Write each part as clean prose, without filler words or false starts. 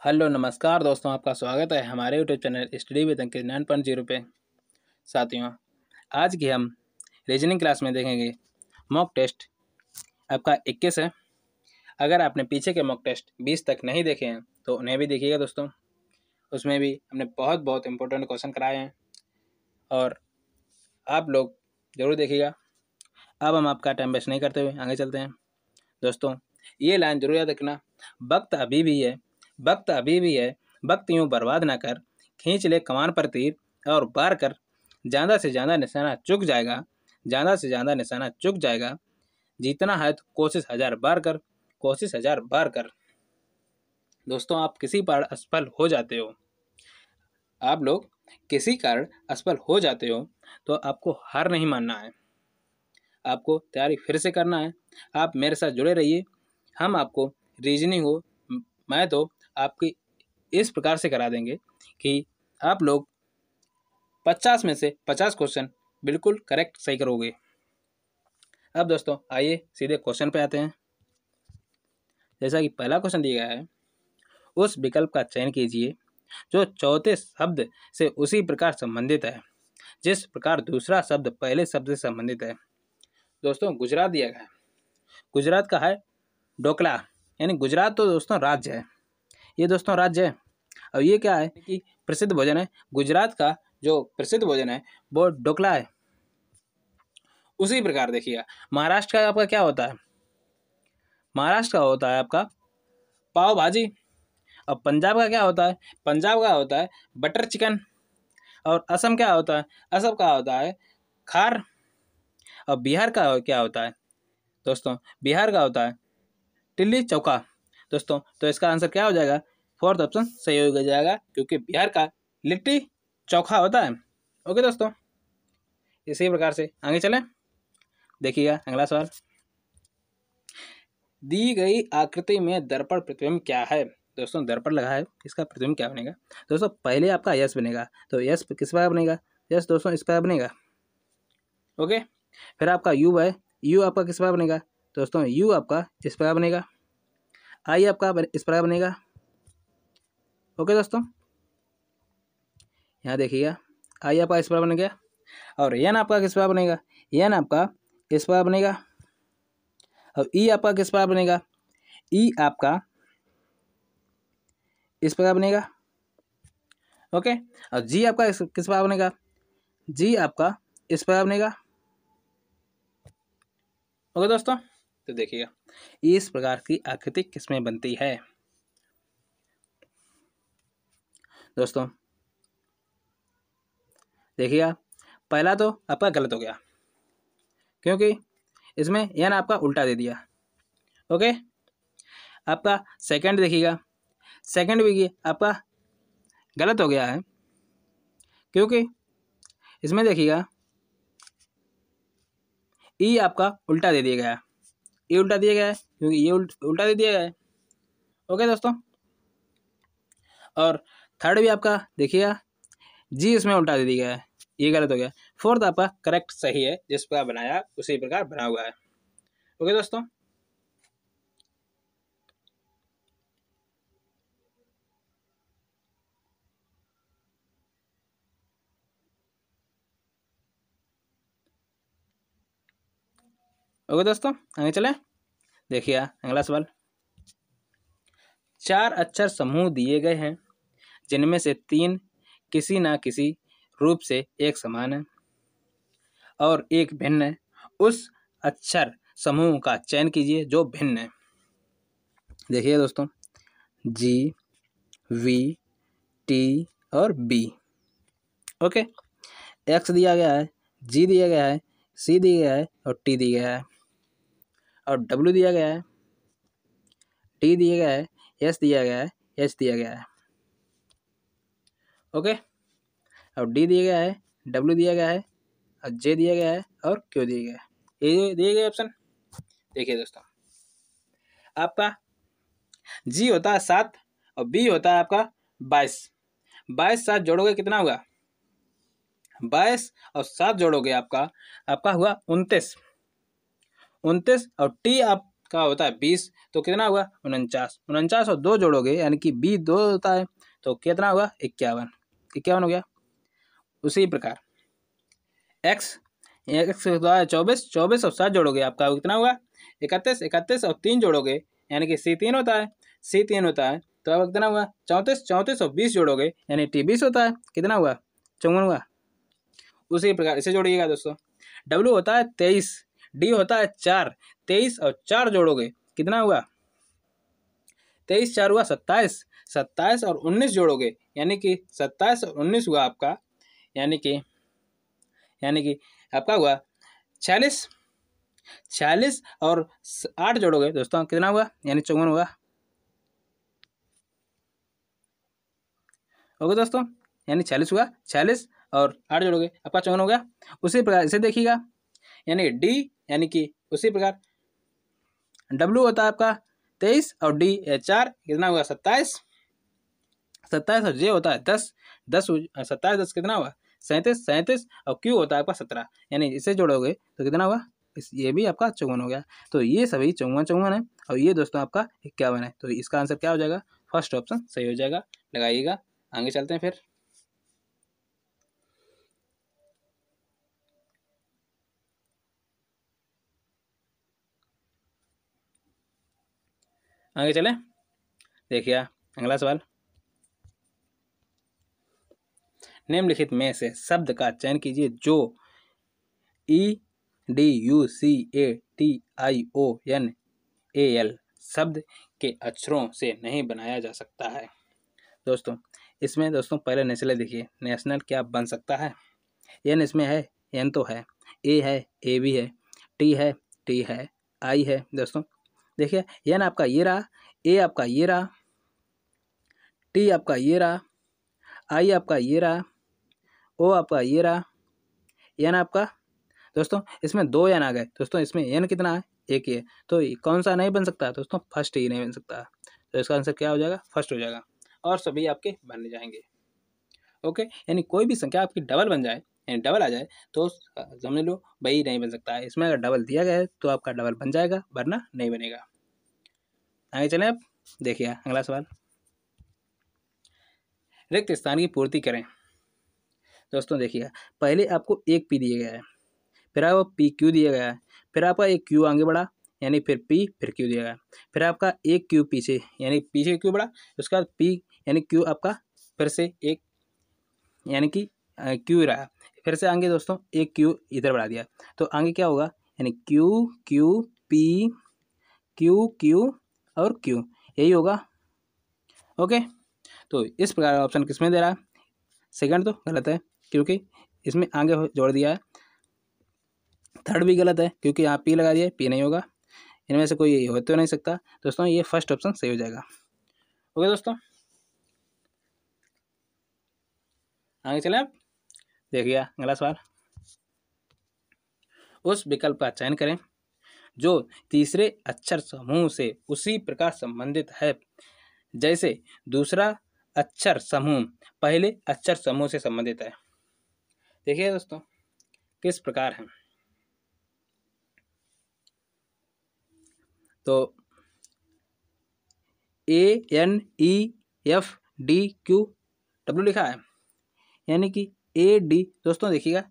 Hello नमस्कार दोस्तों, आपका स्वागत है हमारे यूट्यूब चैनल स्टडी विद अंकित 9.0 पे। साथियों, आज की हम रीजनिंग क्लास में देखेंगे मॉक टेस्ट आपका 21 है। अगर आपने पीछे के मॉक टेस्ट 20 तक नहीं देखे हैं तो उन्हें भी देखिएगा दोस्तों। उसमें भी हमने बहुत इंपॉर्टेंट क्वेश्चन कराए हैं और आप लोग ज़रूर देखिएगा। अब हम आपका टाइम वेस्ट नहीं करते हुए आगे चलते हैं। दोस्तों, ये लाइन जरूर याद रखना, वक्त अभी भी है, वक्त अभी भी है, वक्त यूं बर्बाद ना कर, खींच ले कमान पर तीर और वार कर, ज़्यादा से ज़्यादा निशाना चुक जाएगा, ज़्यादा से ज़्यादा निशाना चुक जाएगा, जीतना है तो कोशिश 1000 बार कर, कोशिश 1000 बार कर। दोस्तों, आप किसी बार असफल हो जाते हो, आप लोग किसी कारण असफल हो जाते हो तो आपको हार नहीं मानना है, आपको तैयारी फिर से करना है। आप मेरे साथ जुड़े रहिए। हम आपको रीजनिंग हो मैं तो आपकी इस प्रकार से करा देंगे कि आप लोग 50 में से 50 क्वेश्चन बिल्कुल करेक्ट सही करोगे। अब दोस्तों आइए सीधे क्वेश्चन पे आते हैं। जैसा कि पहला क्वेश्चन दिया गया है, उस विकल्प का चयन कीजिए जो चौथे शब्द से उसी प्रकार संबंधित है जिस प्रकार दूसरा शब्द पहले शब्द से संबंधित है। दोस्तों, गुजरात दिया गया है। गुजरात का है ढोकला, यानी गुजरात तो दोस्तों राज्य है, ये दोस्तों राज्य है। और ये क्या है कि प्रसिद्ध भोजन है। गुजरात का जो प्रसिद्ध भोजन है वो ढोकला है। उसी प्रकार देखिएगा महाराष्ट्र का आपका क्या होता है, महाराष्ट्र का होता है आपका पाव भाजी। और पंजाब का क्या होता है, पंजाब का होता है बटर चिकन। और असम क्या होता है, असम का होता है खार। और बिहार का क्या होता है दोस्तों, बिहार का होता है टिल्ली चौका। दोस्तों, तो इसका आंसर क्या हो जाएगा, फोर्थ ऑप्शन सही हो जाएगा, क्योंकि बिहार का लिट्टी चोखा होता है। ओके दोस्तों, इसी प्रकार से आगे चलें। देखिएगा अगला सवाल, दी गई आकृति में दर्पण प्रतिबिंब क्या है। दोस्तों, दर्पण लगा है, इसका प्रतिबिंब क्या बनेगा। दोस्तों, पहले आपका यश बनेगा, तो यश किस प्रकार बनेगा, यश दोस्तों इस प्रकार बनेगा। ओके, फिर आपका यू है, यू आपका किस प्रकार बनेगा। दोस्तों, यू आपका इस प्रकार बनेगा। आई आपका इस प्रकार बनेगा। ओके दोस्तों, यहाँ देखिएगा आई आपका इस प्रकार बन गया। और एन आपका किस प्रकार बनेगा, एन आपका इस प्रकार बनेगा। और ई आपका किस प्रकार बनेगा, ई आपका इस प्रकार बनेगा। ओके, और जी आपका किस प्रकार बनेगा, जी आपका इस प्रकार बनेगा। ओके दोस्तों, तो देखिएगा इस प्रकार की आकृति किसमें बनती है। दोस्तों देखिएगा, पहला तो आपका गलत हो गया, क्योंकि इसमें एन आपका उल्टा दे दिया। ओके, आपका सेकंड देखिएगा, सेकंड भी आपका गलत हो गया है, क्योंकि इसमें देखिएगा ई आपका उल्टा दे दिया गया है, ई उल्टा दिया गया है क्योंकि ये उल्टा दे दिया गया है। ओके दोस्तों, और थर्ड भी आपका देखिएगा जी इसमें उल्टा दे दिया गया है, ये गलत हो गया। फोर्थ आपका करेक्ट सही है, जिस प्रकार बनाया उसी प्रकार बना हुआ है। ओके दोस्तों, ओके दोस्तों आगे चले। देखिए अगला सवाल, 4 अक्षर समूह दिए गए हैं जिनमें से 3 किसी ना किसी रूप से एक समान है और एक भिन्न है। उस अक्षर समूह का चयन कीजिए जो भिन्न है। देखिए दोस्तों, जी, वी, टी और बी। ओके, एक्स दिया गया है, जी दिया गया है, सी दिया गया है और टी दिया गया है। और डब्ल्यू दिया गया है, टी दिया गया है, एस दिया गया है, एच दिया गया है। ओके, और डी दिया गया है, डब्ल्यू दिया गया है और जे दिया गया है और क्यू दिया गया है। ये दिए गए ऑप्शन देखिए दोस्तों, आपका जी होता है 7 और बी होता है आपका 22। 22 7 जोड़ोगे कितना होगा, 22 और 7 जोड़ोगे आपका हुआ 29। 29 और टी आप का होता है 20, तो कितना हुआ 49। 49 और 2 जोड़ोगे यानी कि 20 2 होता है, तो कितना हुआ 51। 51 हो गया। उसी प्रकार एक्स होता है 24, 24 और 7 जोड़ोगे आपका कितना हुआ 31, 31 और 3 जोड़ोगे यानी कि C3 होता है, C3 होता है, तो अब कितना हुआ 34, 34 और 20 जोड़ोगे यानी T20 होता है, कितना हुआ 54 हुआ। उसी प्रकार इसे जोड़िएगा दोस्तों। W होता है 23, D होता है 4, 23 और 4 जोड़ोगे कितना हुआ 23 4 हुआ 27, 27 और 19 जोड़ोगे यानी कि 27 और 19 हुआ आपका, यानी कि आपका हुआ 46, 46 और 8 जोड़ोगे दोस्तों कितना हुआ यानी 54 हुआ। ओके दोस्तों, यानी 46 हुआ, 46 और 8 जोड़ोगे आपका 54 हो गया। उसी प्रकार इसे देखिएगा, यानी डी यानी कि उसी प्रकार डब्ल्यू होता है आपका 23 और डी 4 कितना हुआ 27, 27 और जे होता है 10, 10 27 10 कितना हुआ 37, 37 और क्यू होता है आपका 17, यानी इसे जोड़ोगे तो कितना हुआ ये भी आपका 54 हो गया। तो ये सभी 54 है और ये दोस्तों आपका 51 है। तो इसका आंसर क्या हो जाएगा, फर्स्ट ऑप्शन सही हो जाएगा। लगाइएगा, आगे चलते हैं फिर। आगे चले, देखिए अगला सवाल, निम्नलिखित में से शब्द का चयन कीजिए जो EDUCATIONAL शब्द के अक्षरों से नहीं बनाया जा सकता है। दोस्तों इसमें दोस्तों पहले नेशनल देखिए, नेशनल क्या बन सकता है, एन इसमें है, एन तो है, ए है, ए भी है, टी है, टी है, आई है। दोस्तों देखिए एन आपका ये रहा, ए आपका ये रहा, टी आपका ये रहा, आई आपका ये रहा, ओ आपका ये रहा, एन आपका दोस्तों इसमें 2 एन आ गए। दोस्तों इसमें एन कितना है, एक ही है, तो कौन सा नहीं बन सकता दोस्तों, फर्स्ट ही नहीं बन सकता। तो इसका आंसर क्या हो जाएगा, फर्स्ट हो जाएगा, और सभी आपके बन जाएंगे। ओके, यानी कोई भी संख्या आपकी डबल बन जाए यानी डबल आ जाए तो समझ लो वही नहीं बन सकता है। इसमें अगर डबल दिया गया है तो आपका डबल बन जाएगा, वरना नहीं बनेगा। आगे चलें, अब देखिए अगला सवाल, रिक्त स्थान की पूर्ति करें। दोस्तों देखिए पहले आपको एक पी दिया गया है, फिर आपको पी क्यू दिया गया है, फिर आपका एक क्यू आगे बढ़ा यानी फिर पी फिर क्यू दिया गया, फिर आपका एक क्यू पीछे यानी पीछे क्यू बढ़ा, उसके बाद पी यानी क्यू आपका फिर से एक यानी कि क्यू रहा, फिर से आगे दोस्तों एक क्यू इधर बढ़ा दिया, तो आगे क्या होगा यानी Q Q P Q Q और क्यू, यही होगा। ओके, तो इस प्रकार ऑप्शन किसमें दे रहा है, सेकंड तो गलत है क्योंकि इसमें आगे जोड़ दिया है, थर्ड भी गलत है क्योंकि यहाँ पी लगा दिया है, पी नहीं होगा, इनमें से कोई हो तो नहीं सकता। दोस्तों ये फर्स्ट ऑप्शन सही हो जाएगा। ओके दोस्तों, आगे चलें, आप देखिए अगला सवाल, उस विकल्प का चयन करें जो तीसरे अक्षर समूह से उसी प्रकार संबंधित है जैसे दूसरा अक्षर समूह पहले अक्षर समूह से संबंधित है। देखिए दोस्तों किस प्रकार है, तो ANEFDQ लिखा है यानी कि AD। दोस्तों देखिएगा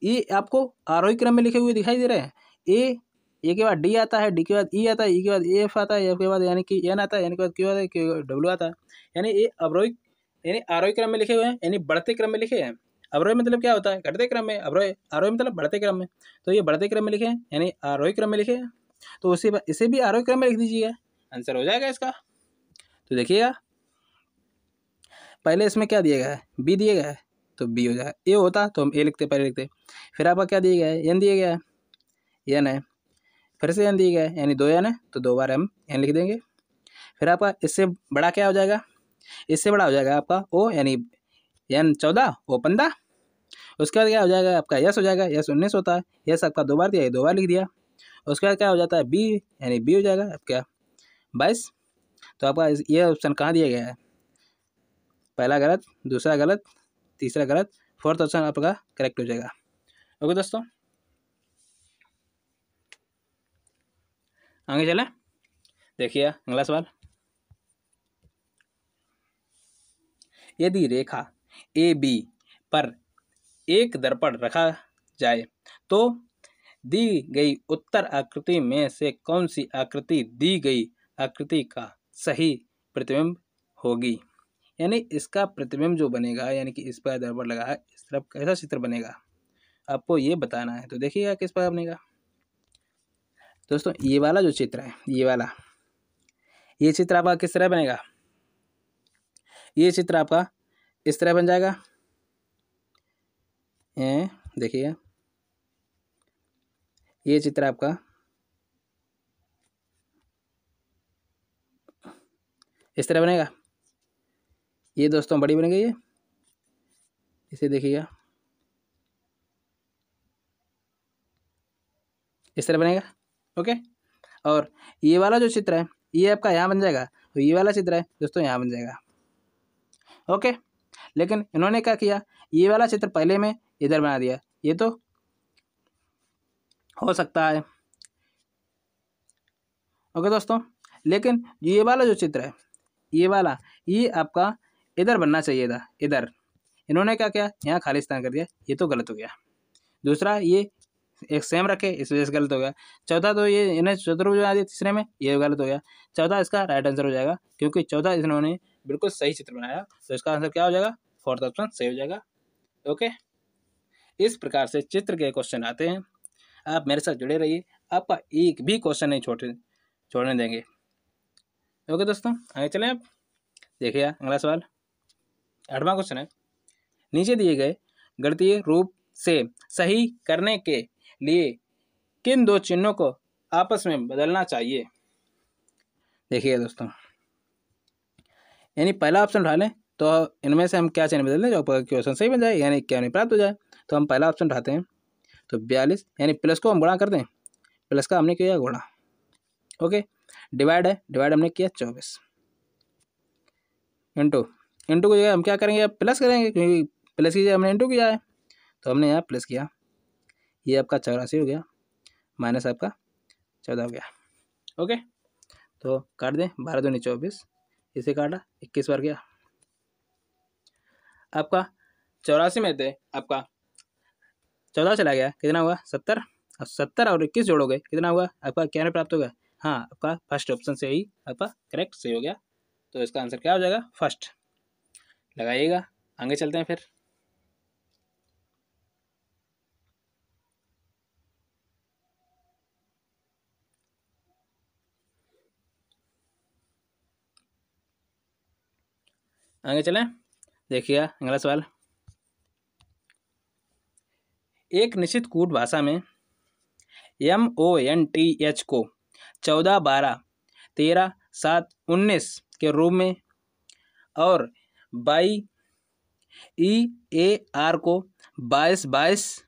ये आपको आरोही क्रम में लिखे हुए दिखाई दे रहे हैं, ए के बाद डी आता है, डी के बाद ई आता है, ई के बाद एफ आता है, एफ के बाद यानी कि एन आता है, एन के बाद क्यू आता है, क्यू डब्ल्यू आता है, यानी ये अवरोही यानी आरोही क्रम में लिखे हुए हैं, यानी बढ़ते क्रम में लिखे हैं। अवरोही मतलब क्या होता है, घटते क्रम में, आरोही मतलब बढ़ते क्रम में, तो ये बढ़ते क्रम में लिखे हैं यानी आरोही क्रम में लिखे हैं, तो उसी इसे भी आरोही क्रम में लिख दीजिएगा, आंसर हो जाएगा इसका। तो देखिएगा पहले इसमें क्या दिया गया है, बी दिया गया है तो बी हो जाएगा, ए होता तो हम ए लिखते, पहले लिखते, फिर आपका क्या दिया गया है, एन दिया गया है, एन है, फिर से एन दिया गया है यानी 2 एन है तो 2 बार हम एन लिख देंगे, फिर आपका इससे बड़ा क्या हो जाएगा, इससे बड़ा हो जाएगा आपका ओ यानी एन 14 ओ 15, उसके बाद क्या हो जाएगा आपका यस हो जाएगा, यस 19 होता है, यस आपका 2 बार दिया है 2 बार लिख दिया, उसके बाद क्या हो जाता है बी यानी बी हो जाएगा आपका 22। तो आपका ये ऑप्शन कहाँ दिया गया है, पहला गलत, दूसरा गलत, तीसरा गलत, फोर्थ ऑप्शन आपका करेक्ट हो जाएगा। ओके दोस्तों, आगे चलें, देखिए अगला सवाल। यदि रेखा ए बी पर एक दर्पण रखा जाए तो दी गई उत्तर आकृति में से कौन सी आकृति दी गई आकृति का सही प्रतिबिंब होगी। यानी इसका प्रतिबिंब जो बनेगा, यानी कि इस पर दर्पण लगा है, इस तरफ कैसा चित्र बनेगा आपको ये बताना है। तो देखिएगा किस पर बनेगा दोस्तों। ये वाला जो चित्र है, ये वाला, ये चित्र आपका किस तरह बनेगा। ये चित्र आपका इस तरह बन जाएगा। देखिए ये चित्र आपका इस तरह बनेगा। ये दोस्तों बड़ी बन गई है, इसे देखिएगा इस तरह बनेगा। ओके, और ये वाला जो चित्र है ये आपका यहाँ बन जाएगा, तो ये वाला चित्र है दोस्तों यहाँ बन जाएगा। ओके, लेकिन इन्होंने क्या किया, ये वाला चित्र पहले में इधर बना दिया। ये तो हो सकता है, ओके दोस्तों, लेकिन ये वाला जो चित्र है, ये वाला, ये आपका इधर बनना चाहिए था, इधर। इन्होंने क्या किया, यहाँ खाली स्थान कर दिया, ये तो गलत हो गया। दूसरा, ये एक सेम रखे, इस वजह से गलत हो गया। चौथा, तो ये इन्हें चतुर्भुज बना दिया तीसरे में, ये गलत हो गया। चौथा इसका राइट आंसर हो जाएगा, क्योंकि चौथा इन्होंने बिल्कुल सही चित्र बनाया, तो इसका आंसर क्या हो जाएगा, फोर्थ ऑप्शन सही हो जाएगा। ओके, इस प्रकार से चित्र के क्वेश्चन आते हैं। आप मेरे साथ जुड़े रहिए, आपका एक भी क्वेश्चन नहीं छोड़ने देंगे। ओके दोस्तों, आगे चलें। आप देखिए अगला सवाल, 8वां क्वेश्चन है। नीचे दिए गए गणितीय रूप से सही करने के लिए किन दो चिन्हों को आपस में बदलना चाहिए। देखिए दोस्तों, यानी पहला ऑप्शन उठा लें तो इनमें से हम क्या चिन्ह बदल दें जो क्वेश्चन सही बन जाए, यानी क्या नहीं प्राप्त हो जाए। तो हम पहला ऑप्शन उठाते हैं, तो 42, यानी प्लस को हम गुणा कर दें, प्लस का हमने किया गुणा। ओके, डिवाइड है, डिवाइड हमने किया 24, इंटू की जगह हम क्या करेंगे, प्लस करेंगे, क्योंकि प्लस की जगह हमने इंटू किया है, तो हमने यहाँ प्लस किया। ये आपका 84 हो गया, माइनस आपका 14 हो गया। ओके, तो काट दें, 12 दूनी 24, इसे काटा 21 बार गया। आपका 84 में थे आपका 14 चला गया, कितना हुआ 70, और 70 और 21 जोड़ोगे कितना हुआ आपका, क्या नहीं प्राप्त होगा। हाँ, आपका फर्स्ट ऑप्शन से ही आपका करेक्ट सही हो गया, तो इसका आंसर क्या हो जाएगा, फर्स्ट। लगाइएगा, आगे चलते हैं फिर। आगे चलें, देखिए अगला सवाल। एक निश्चित कूट भाषा में MONTH को 14, 12, 13, 7, 19 के रूप में और EAR को 22, 22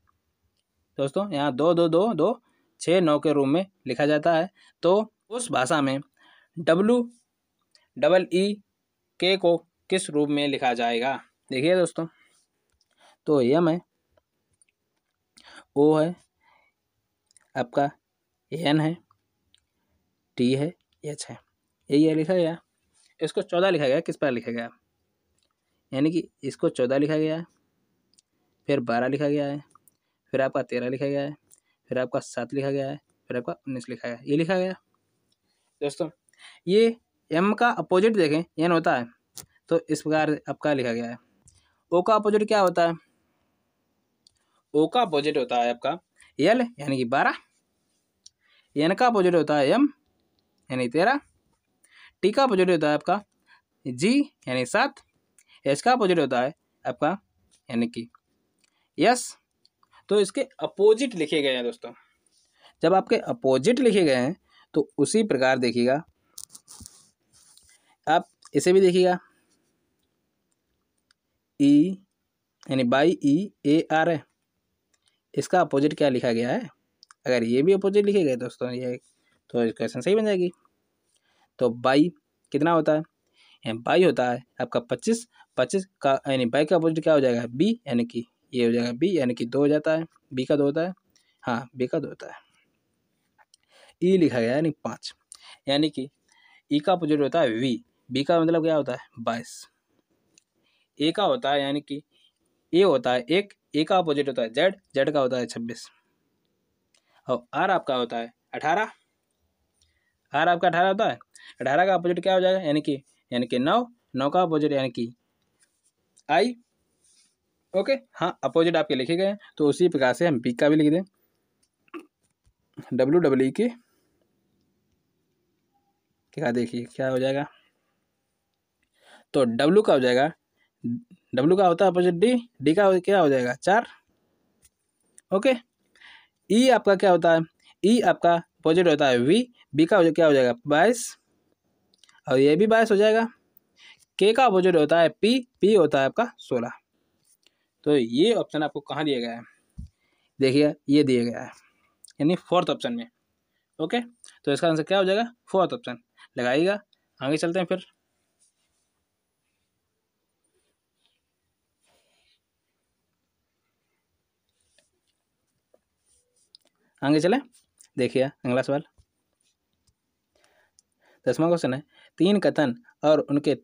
दोस्तों यहाँ 2, 2, 2, 2, 6, 9 के रूप में लिखा जाता है। तो उस भाषा में WEEK को किस रूप में लिखा जाएगा। देखिए दोस्तों, तो M है, O है, आपका N है, T है, H है, यही लिखा गया। इसको 14 लिखा गया, किस पर लिखा गया, यानी कि इसको 14 लिखा गया है, फिर 12 लिखा गया है, फिर आपका 13 लिखा गया है, फिर आपका 7 लिखा गया है, फिर आपका 19 लिखा गया है, ये लिखा गया। दोस्तों ये M का अपोजिट देखें, N होता है, तो इस प्रकार आपका लिखा गया है। O का अपोजिट क्या होता है, O का अपोजिट होता है आपका L, यानी कि 12। N का अपोजिट होता है M, यानी 13। T का अपोजिट होता है आपका G, यानी 7। H का अपोजिट होता है आपका यानी कि S। तो इसके अपोजिट लिखे गए हैं दोस्तों। जब आपके अपोजिट लिखे गए हैं तो उसी प्रकार देखिएगा, आप इसे भी देखिएगा, E यानी BYEAR है, इसका अपोजिट क्या लिखा गया है। अगर ये भी अपोजिट लिखे गए दोस्तों, ये तो क्वेश्चन सही बन जाएगी। तो बाई कितना होता है, बाई होता है आपका 25, 25 का यानी बाई का अपोजिट क्या हो जाएगा, B, यानी कि ये हो जाएगा B, यानी कि 2 हो जाता है, B का 2 होता है, हाँ B का 2 होता है। ई लिखा गया यानी 5, यानी कि ई का अपोजिट होता है वी, बी का मतलब क्या होता है 22, ए का होता है यानी कि ए होता है 1, ए का अपोजिट होता है जेड, जेड का होता है 26, और आर आपका होता है 18, आर आपका 18 होता है, 18 का अपोजिट क्या हो जाएगा यानी कि 9, 9 का अपोजिट यानी कि आई। ओके, हाँ अपोजिट आपके लिखे गए हैं, तो उसी प्रकार से हम बी का भी लिख दें, WWE के क्या देखिए क्या हो जाएगा, तो W का हो जाएगा, W का होता है अपोजिट डी, डी का क्या हो जाएगा 4। ओके, ई आपका क्या होता है, ई आपका अपोजिट होता है वी, बी का क्या हो जाएगा 22, और ये भी 22 हो जाएगा। के का अपोजिट होता है पी, पी होता है आपका 16। तो ये ऑप्शन आपको कहाँ दिया गया है, देखिए ये दिया गया है यानी फोर्थ ऑप्शन में। ओके, तो इसका आंसर क्या हो जाएगा, फोर्थ ऑप्शन लगाइएगा। आगे चलते हैं फिर, आगे चले, देखिए अगला सवाल 10वां क्वेश्चन है, 3 कथन और उनके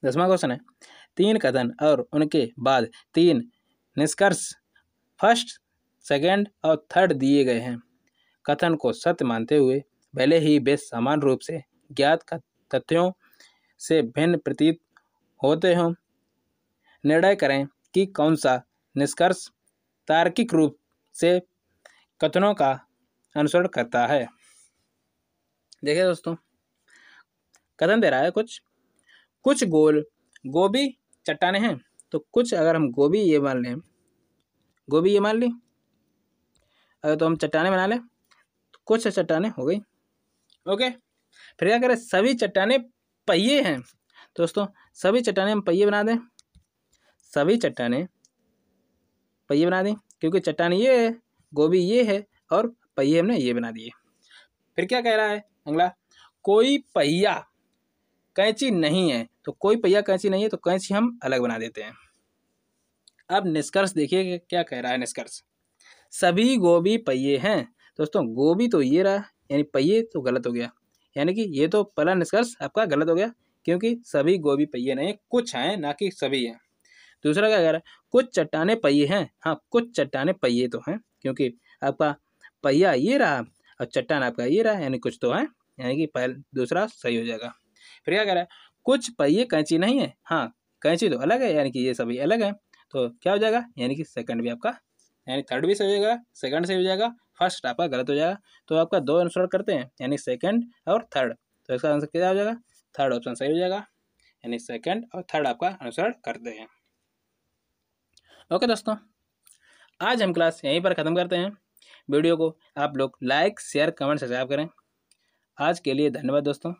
10वां क्वेश्चन है, 3 कथन और उनके बाद 3 निष्कर्ष फर्स्ट, सेकंड और थर्ड दिए गए हैं। कथन को सत्य मानते हुए भले ही वे समान रूप से ज्ञात तथ्यों से भिन्न प्रतीत होते हों, निर्णय करें कि कौन सा निष्कर्ष तार्किक रूप से कथनों का अनुसरण करता है। देखिए दोस्तों, कथन दे रहा है कुछ गोभी चट्टाने हैं, तो कुछ अगर हम गोभी ये मान लें, गोभी ये मान ली, अगर तो हम चट्टाने बना लें तो कुछ चट्टाने हो गई। ओके, फिर क्या करें, सभी चट्टाने पहिए हैं, दोस्तों सभी चट्टाने हम पहिए बना दें, सभी चट्टाने पहिए बना दें, क्योंकि चट्टान ये है, गोभी ये है, और पहिए हमने ये बना दिए। फिर क्या कह रहा है अगला, कोई पहिया कैंची नहीं है, तो कोई पहिया कैंची नहीं है तो कैंची हम अलग बना देते हैं। अब निष्कर्ष देखिए क्या कह रहा है, निष्कर्ष सभी गोभी पहिए हैं, दोस्तों गोभी तो ये रहा यानी पहिए तो गलत हो गया, यानी कि ये तो पहला निष्कर्ष आपका गलत हो गया, क्योंकि सभी गोभी पहिए नहीं, कुछ हैं ना कि सभी हैं। दूसरा क्या कह रहा है, कुछ चट्टाने पहिए हैं, हाँ कुछ चट्टाने पहिए तो हैं, क्योंकि आपका पहिया ये रहा और चट्टान आपका ये रहा, यानी कुछ तो है, यानी कि पहला दूसरा सही हो जाएगा। फिर क्या कह रहा है, कुछ पहिए कैंची नहीं है, हाँ कैंची तो अलग है, यानी कि ये सभी अलग है, तो क्या हो जाएगा, यानी कि सेकंड भी आपका, यानी थर्ड भी सही हो जाएगा, सेकंड सही हो जाएगा, फर्स्ट आपका गलत हो जाएगा। तो आपका 2 अनुसरण करते हैं, यानी सेकंड और थर्ड, तो इसका आंसर क्या हो जाएगा, थर्ड ऑप्शन सही हो जाएगा, यानी सेकंड और थर्ड आपका अनुसरण करते हैं। ओके दोस्तों, आज हम क्लास यहीं पर ख़त्म करते हैं। वीडियो को आप लोग लाइक शेयर कमेंट सब्सक्राइब करें। आज के लिए धन्यवाद दोस्तों।